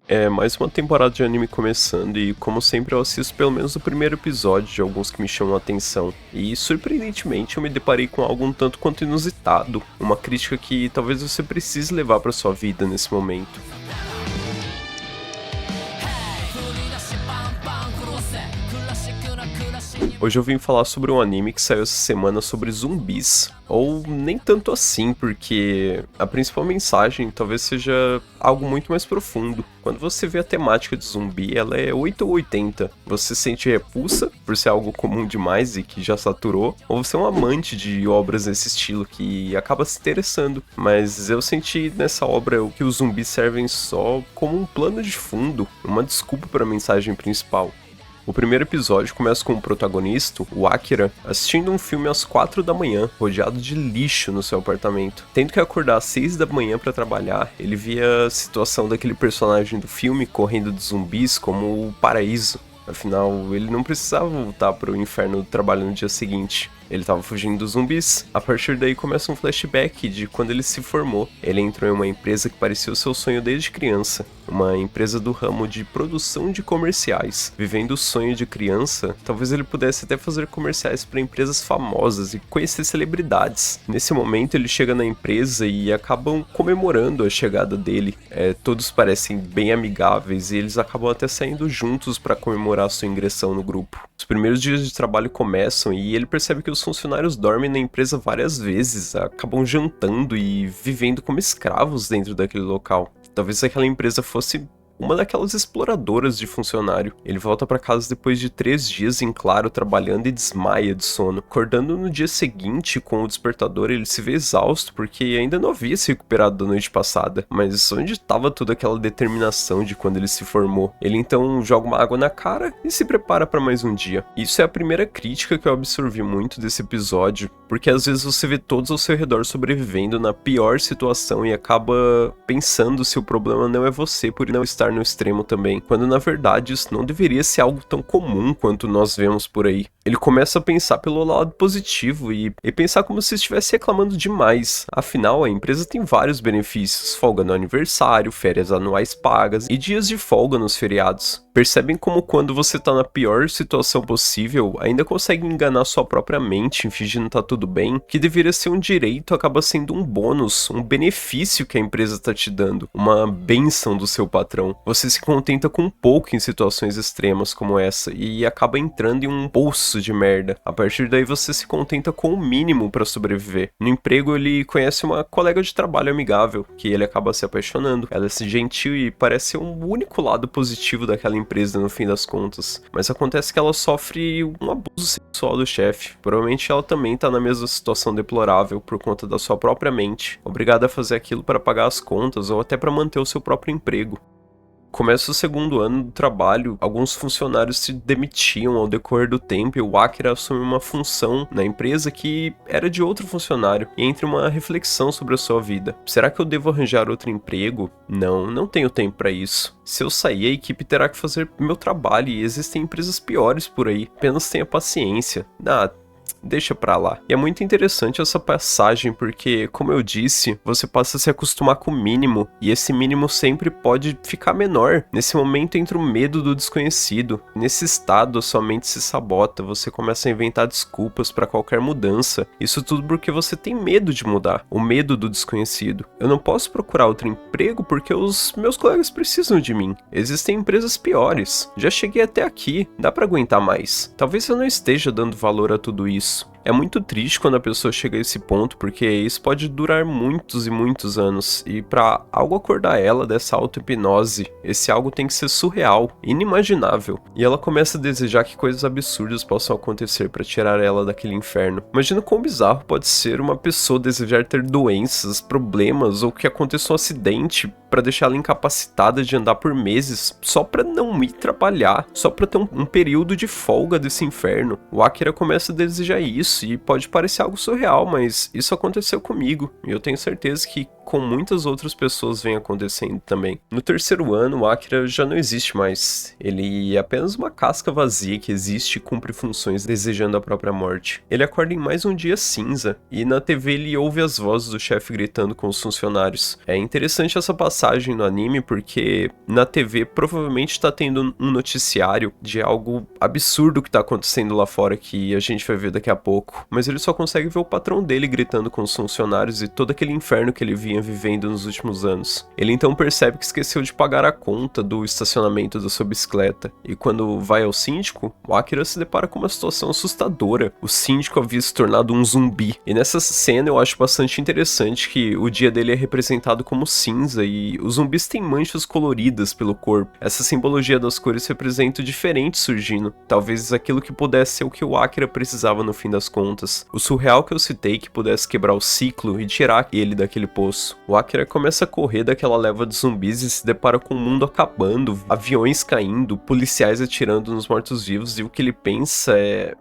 É mais uma temporada de anime começando e, como sempre, eu assisto pelo menos o primeiro episódio de alguns que me chamam a atenção. E, surpreendentemente, eu me deparei com algo um tanto quanto inusitado, uma crítica que talvez você precise levar para sua vida nesse momento. Hoje eu vim falar sobre um anime que saiu essa semana sobre zumbis. Ou nem tanto assim, porque a principal mensagem talvez seja algo muito mais profundo. Quando você vê a temática de zumbi, ela é 8 ou 80. Você sente repulsa por ser algo comum demais e que já saturou, ou você é um amante de obras desse estilo que acaba se interessando. Mas eu senti nessa obra que os zumbis servem só como um plano de fundo, uma desculpa para a mensagem principal. O primeiro episódio começa com o protagonista, o Akira, assistindo um filme às 4 da manhã, rodeado de lixo no seu apartamento. Tendo que acordar às 6 da manhã para trabalhar, ele via a situação daquele personagem do filme correndo de zumbis como o paraíso. Afinal, ele não precisava voltar para o inferno do trabalho no dia seguinte. Ele estava fugindo dos zumbis. A partir daí começa um flashback de quando ele se formou. Ele entrou em uma empresa que parecia o seu sonho desde criança. Uma empresa do ramo de produção de comerciais. Vivendo o sonho de criança, talvez ele pudesse até fazer comerciais para empresas famosas e conhecer celebridades. Nesse momento ele chega na empresa e acabam comemorando a chegada dele. Todos parecem bem amigáveis e eles acabam até saindo juntos para comemorar sua ingressão no grupo. Os primeiros dias de trabalho começam e ele percebe que os funcionários dormem na empresa várias vezes, acabam jantando e vivendo como escravos dentro daquele local. Talvez aquela empresa fosse uma daquelas exploradoras de funcionário. Ele volta para casa depois de 3 dias em claro trabalhando e desmaia de sono. Acordando no dia seguinte com o despertador, ele se vê exausto porque ainda não havia se recuperado da noite passada. Mas onde estava toda aquela determinação de quando ele se formou? Ele então joga uma água na cara e se prepara para mais um dia. Isso é a primeira crítica que eu absorvi muito desse episódio, porque às vezes você vê todos ao seu redor sobrevivendo na pior situação e acaba pensando se o problema não é você por não estar no extremo também, quando na verdade isso não deveria ser algo tão comum quanto nós vemos por aí. Ele começa a pensar pelo lado positivo e pensar como se estivesse reclamando demais. Afinal, a empresa tem vários benefícios: folga no aniversário, férias anuais pagas e dias de folga nos feriados. Percebem como quando você tá na pior situação possível, ainda consegue enganar sua própria mente, fingindo tá tudo bem, que deveria ser um direito acaba sendo um bônus, um benefício que a empresa tá te dando, uma bênção do seu patrão. Você se contenta com pouco em situações extremas como essa e acaba entrando em um poço de merda. A partir daí você se contenta com o mínimo para sobreviver. No emprego ele conhece uma colega de trabalho amigável, que ele acaba se apaixonando. Ela é gentil e parece ser um único lado positivo daquela empresa no fim das contas. Mas acontece que ela sofre um abuso sexual do chefe. Provavelmente ela também tá na mesma situação deplorável por conta da sua própria mente, obrigada a fazer aquilo para pagar as contas ou até para manter o seu próprio emprego. Começa o segundo ano do trabalho, alguns funcionários se demitiam ao decorrer do tempo e o Akira assume uma função na empresa que era de outro funcionário e entra uma reflexão sobre a sua vida. Será que eu devo arranjar outro emprego? Não tenho tempo para isso. Se eu sair, a equipe terá que fazer meu trabalho e existem empresas piores por aí. Apenas tenha paciência. Deixa pra lá. E é muito interessante essa passagem porque, como eu disse, você passa a se acostumar com o mínimo e esse mínimo sempre pode ficar menor. Nesse momento entra o medo do desconhecido. Nesse estado, a sua mente se sabota, você começa a inventar desculpas pra qualquer mudança. Isso tudo porque você tem medo de mudar, o medo do desconhecido. Eu não posso procurar outro emprego porque os meus colegas precisam de mim. Existem empresas piores. Já cheguei até aqui, dá pra aguentar mais. Talvez eu não esteja dando valor a tudo isso. É muito triste quando a pessoa chega a esse ponto, porque isso pode durar muitos e muitos anos, e pra algo acordar ela dessa auto-hipnose, esse algo tem que ser surreal, inimaginável, e ela começa a desejar que coisas absurdas possam acontecer pra tirar ela daquele inferno. Imagina quão bizarro pode ser uma pessoa desejar ter doenças, problemas, ou que aconteça um acidente pra deixar ela incapacitada de andar por meses, só pra não ir trabalhar, só pra ter um período de folga desse inferno. O Akira começa a desejar isso, e pode parecer algo surreal, mas isso aconteceu comigo, e eu tenho certeza que com muitas outras pessoas vem acontecendo também. No terceiro ano, o Akira já não existe mais. Ele é apenas uma casca vazia que existe e cumpre funções desejando a própria morte. Ele acorda em mais um dia cinza, e na TV ele ouve as vozes do chefe gritando com os funcionários. É interessante essa passagem no anime porque na TV provavelmente tá tendo um noticiário de algo absurdo que tá acontecendo lá fora que a gente vai ver daqui a pouco, mas ele só consegue ver o patrão dele gritando com os funcionários e todo aquele inferno que ele vinha vivendo nos últimos anos. Ele então percebe que esqueceu de pagar a conta do estacionamento da sua bicicleta, e quando vai ao síndico, o Akira se depara com uma situação assustadora. O síndico havia se tornado um zumbi, e nessa cena eu acho bastante interessante que o dia dele é representado como cinza e os zumbis têm manchas coloridas pelo corpo. Essa simbologia das cores representa o diferente surgindo, talvez aquilo que pudesse ser o que o Akira precisava no fim das contas. O surreal que eu citei que pudesse quebrar o ciclo e tirar ele daquele poço. O Akira começa a correr daquela leva de zumbis e se depara com o mundo acabando, aviões caindo, policiais atirando nos mortos-vivos, e o que ele pensa é...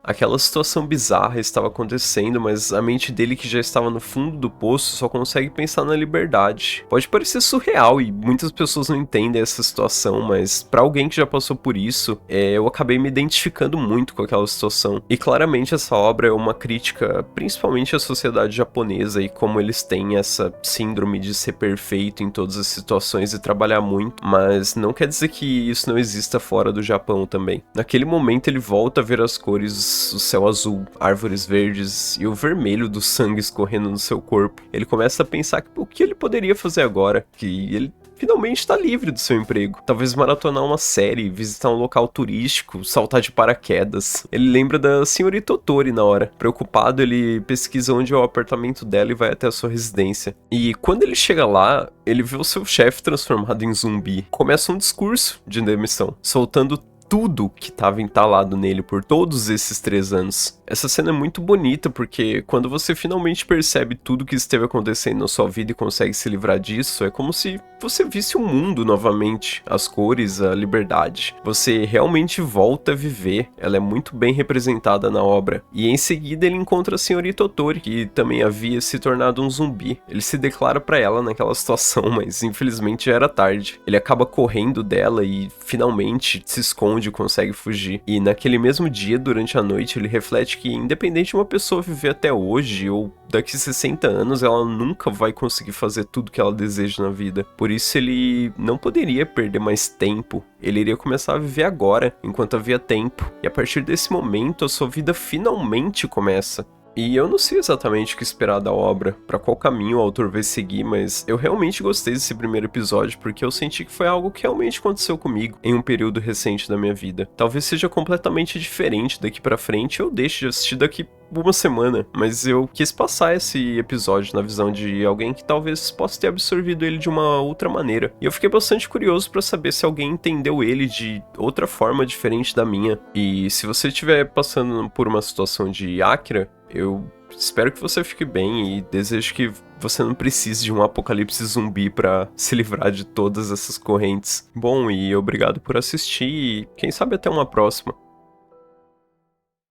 Aquela situação bizarra estava acontecendo, mas a mente dele, que já estava no fundo do poço, só consegue pensar na liberdade. Pode parecer surreal e muitas pessoas não entendem essa situação, mas para alguém que já passou por isso, eu acabei me identificando muito com aquela situação. E claramente essa obra é uma crítica principalmente à sociedade japonesa e como eles têm essa síndrome de ser perfeito em todas as situações e trabalhar muito, mas não quer dizer que isso não exista fora do Japão também. Naquele momento ele volta a ver as cores, o céu azul, árvores verdes e o vermelho do sangue escorrendo no seu corpo. Ele começa a pensar que o que ele poderia fazer agora, que ele finalmente está livre do seu emprego. Talvez maratonar uma série, visitar um local turístico, saltar de paraquedas. Ele lembra da senhorita Otori na hora. Preocupado, ele pesquisa onde é o apartamento dela e vai até a sua residência. E quando ele chega lá, ele vê o seu chefe transformado em zumbi. Começa um discurso de demissão, soltando tudo que estava entalado nele por todos esses 3 anos. Essa cena é muito bonita porque quando você finalmente percebe tudo que esteve acontecendo na sua vida e consegue se livrar disso, é como se você visse o mundo novamente, as cores, a liberdade. Você realmente volta a viver. Ela é muito bem representada na obra. E em seguida ele encontra a senhorita Otori, que também havia se tornado um zumbi. Ele se declara pra ela naquela situação, mas infelizmente já era tarde. Ele acaba correndo dela e finalmente se esconde e consegue fugir. E naquele mesmo dia, durante a noite, ele reflete que independente de uma pessoa viver até hoje ou daqui 60 anos, ela nunca vai conseguir fazer tudo que ela deseja na vida. Por isso ele não poderia perder mais tempo. Ele iria começar a viver agora, enquanto havia tempo. E a partir desse momento, a sua vida finalmente começa. E eu não sei exatamente o que esperar da obra, pra qual caminho o autor vai seguir, mas eu realmente gostei desse primeiro episódio porque eu senti que foi algo que realmente aconteceu comigo em um período recente da minha vida. Talvez seja completamente diferente daqui pra frente, eu deixe de assistir daqui uma semana, mas eu quis passar esse episódio na visão de alguém que talvez possa ter absorvido ele de uma outra maneira. E eu fiquei bastante curioso pra saber se alguém entendeu ele de outra forma diferente da minha. E se você estiver passando por uma situação de Akira, eu espero que você fique bem e desejo que você não precise de um apocalipse zumbi pra se livrar de todas essas correntes. Bom, e obrigado por assistir e quem sabe até uma próxima.